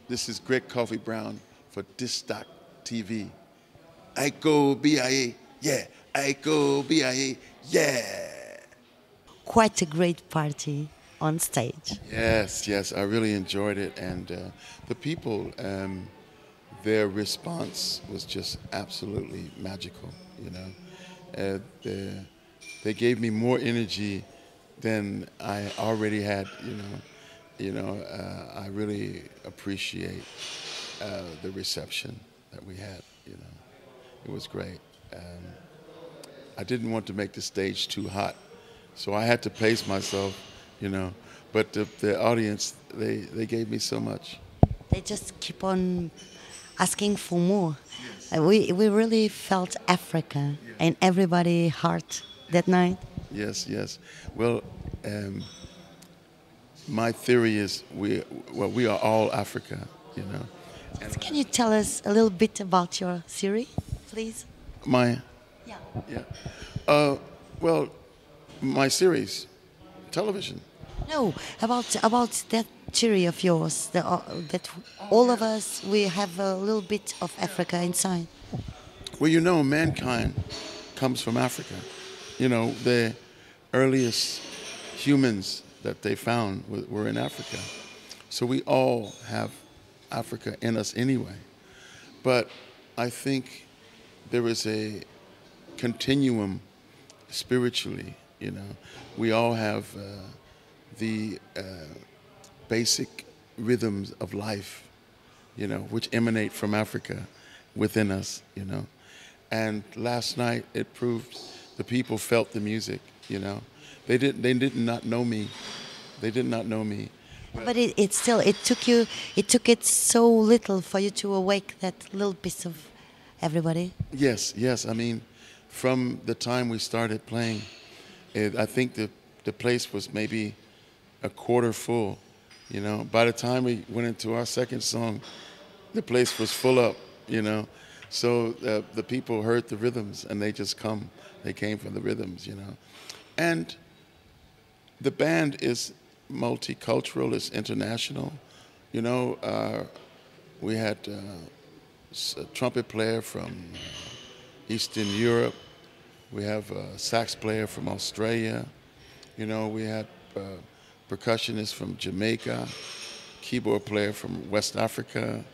This is Gregg Kofi Brown for Distock TV. Aiko BIA, yeah. Aiko BIA, yeah. Quite a great party on stage. Yes, yes, I really enjoyed it, and the people, their response was just absolutely magical. You know, they gave me more energy than I already had. I really appreciate the reception that we had. You know, it was great. I didn't want to make the stage too hot, so I had to pace myself. You know, but the audience, they gave me so much. They just keep on asking for more. We really felt Africa in everybody's heart that night. Yes, yes. Well, um, my theory is we are all Africa, you know. And Can you tell us a little bit about your series, please? my Yeah. yeah. Uh, well, my series, television. No, about that theory of yours, that all of us we have a little bit of Africa inside. Well, you know, mankind comes from Africa. You know, the earliest humans that they found were in Africa. So we all have Africa in us anyway. But I think there is a continuum spiritually, you know. We all have the basic rhythms of life, you know, which emanate from Africa within us, you know. And last night it proved the people felt the music, you know. They did not know me. They did not know me. But it still it took it so little for you to awake that little piece of everybody. Yes, yes. I mean, from the time we started playing, I think the place was maybe a quarter full. You know, by the time we went into our second song, the place was full up. You know, so the people heard the rhythms and they just come. They came for the rhythms. You know, and the band is multicultural. It's international. You know, we had a trumpet player from Eastern Europe. We have a sax player from Australia. You know, we had percussionist from Jamaica, keyboard player from West Africa,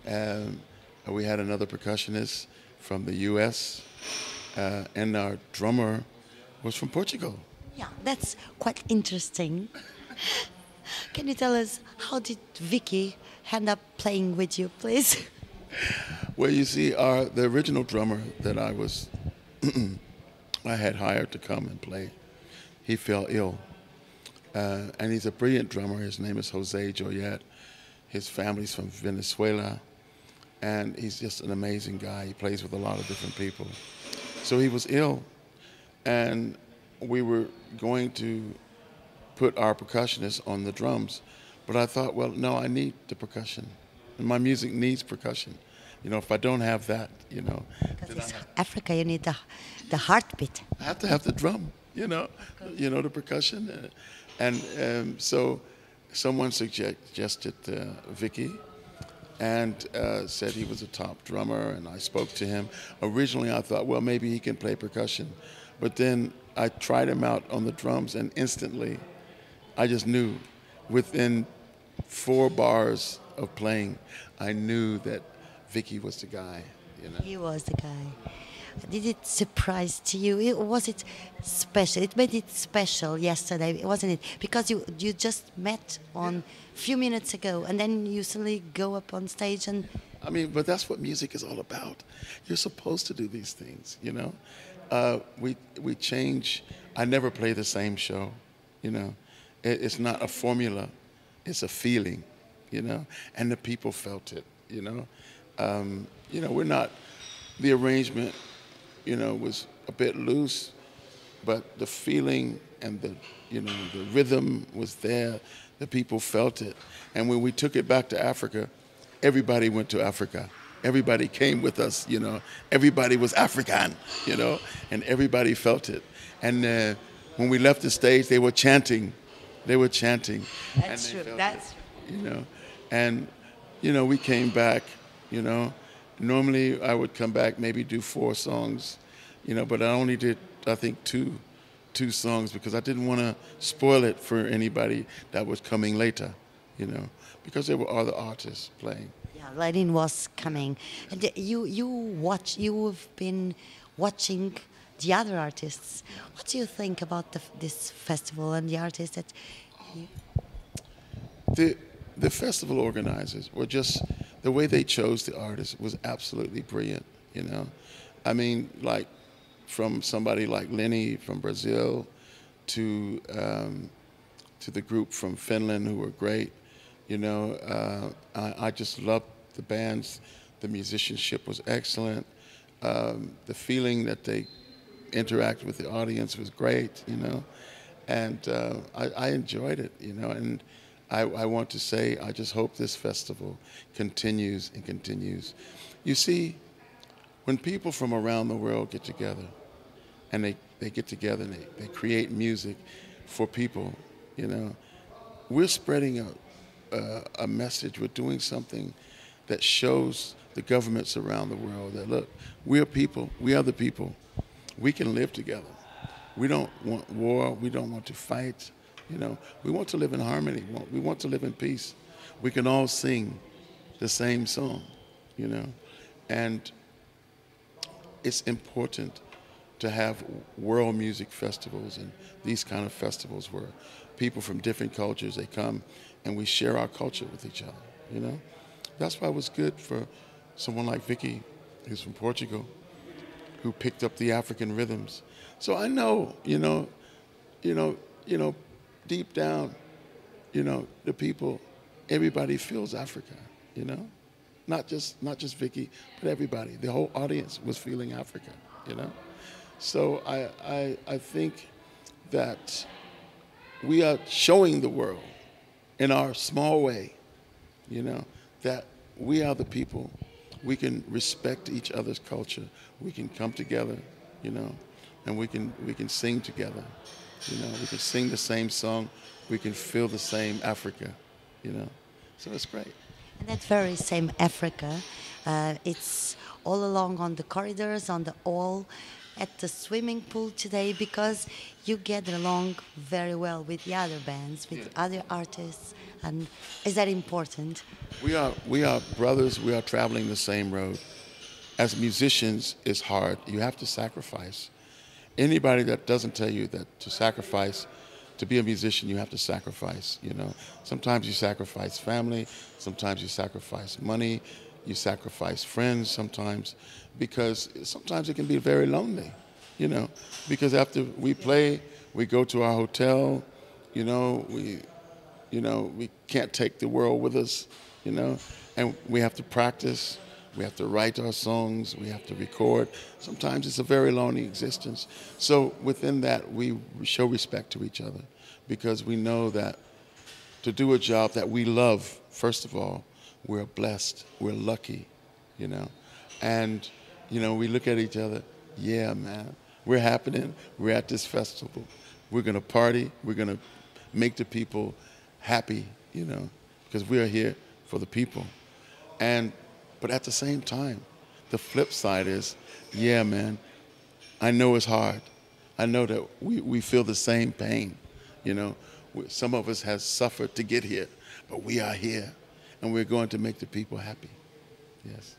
and we had another percussionist from the U.S., and our drummer was from Portugal. Yeah, that's quite interesting. Can you tell us how did Vicky end up playing with you, please? Well, you see, the original drummer that I had hired to come and play, he fell ill. And he's a brilliant drummer. His name is Jose Joyet. His family's from Venezuela. And he's just an amazing guy. He plays with a lot of different people. So he was ill. And we were going to put our percussionist on the drums. But I thought, well, no, I need the percussion. And my music needs percussion. You know, if I don't have that, you know. Because it's Africa, you need the heartbeat. I have to have the drum, you know, the percussion. So someone suggested Vicky and said he was a top drummer, and I spoke to him. Originally, I thought, well, maybe he can play percussion. But then I tried him out on the drums, and instantly I just knew within 4 bars of playing, I knew that Vicky was the guy, you know. He was the guy. Did it surprise to you? Was it special? It made it special yesterday, wasn't it? Because you just met on a few minutes ago, and then you suddenly go up on stage and. I mean, but that's what music is all about. You're supposed to do these things, you know. We change. I never play the same show, you know. It's not a formula. It's a feeling, you know. And the people felt it, you know. We're not. The arrangement, you know, was a bit loose, but the feeling and the rhythm was there. The people felt it. And when we took it back to Africa, everybody went to Africa. Everybody came with us, you know. Everybody was African, you know, and everybody felt it. And when we left the stage, they were chanting. They were chanting. That's and true. That's true. You know, and we came back, you know. Normally I would come back, maybe do 4 songs, but I only did, I think, two songs because I didn't want to spoil it for anybody that was coming later, because there were other artists playing. Yeah, Latin was coming. And you've been watching the other artists. What do you think about this festival and the artists that you, The festival organizers were just, the way they chose the artists was absolutely brilliant. I mean, like, from somebody like Lenny from Brazil to the group from Finland who were great. I just loved the bands. The musicianship was excellent. The feeling that they interact with the audience was great. And I enjoyed it. And I want to say, I just hope this festival continues and continues. You see, when people from around the world get together, and they get together and they create music for people, we're spreading a message. We're doing something that shows the governments around the world that, look, we're people, we are the people. We can live together. We don't want war. We don't want to fight. We want to live in harmony. We want to live in peace. We can all sing the same song. And it's important to have world music festivals and these kind of festivals where people from different cultures, they come and we share our culture with each other. That's why it was good for someone like Vicky, who's from Portugal, who picked up the African rhythms. So I know, deep down, the people, everybody feels Africa. Not just Vicky, but everybody. The whole audience was feeling Africa. So I think that we are showing the world in our small way, that we are the people. We can respect each other's culture. We can come together, and we can sing together. We can sing the same song. We can feel the same Africa. So it's great. and that very same Africa, it's all along on the corridors, on the all, at the swimming pool today, because you get along very well with the other bands, with other artists, and is that important? We are brothers. We are traveling the same road. As musicians, it's hard. You have to sacrifice. Anybody that doesn't tell you that to sacrifice, to be a musician, you have to sacrifice. Sometimes you sacrifice family. Sometimes you sacrifice money. You sacrifice friends sometimes, because sometimes it can be very lonely. Because after we play, we go to our hotel. We can't take the world with us. And we have to practice. We have to write our songs. We have to record. Sometimes it's a very lonely existence. So within that, we show respect to each other, because we know that to do a job that we love, first of all, we're blessed. We're lucky, And, we look at each other, yeah, man, we're happening. We're at this festival. We're going to party. We're going to make the people happy, because we are here for the people. But at the same time, the flip side is, yeah, man, I know it's hard. I know that we feel the same pain. Some of us has suffered to get here, but we are here, and we're going to make the people happy. Yes.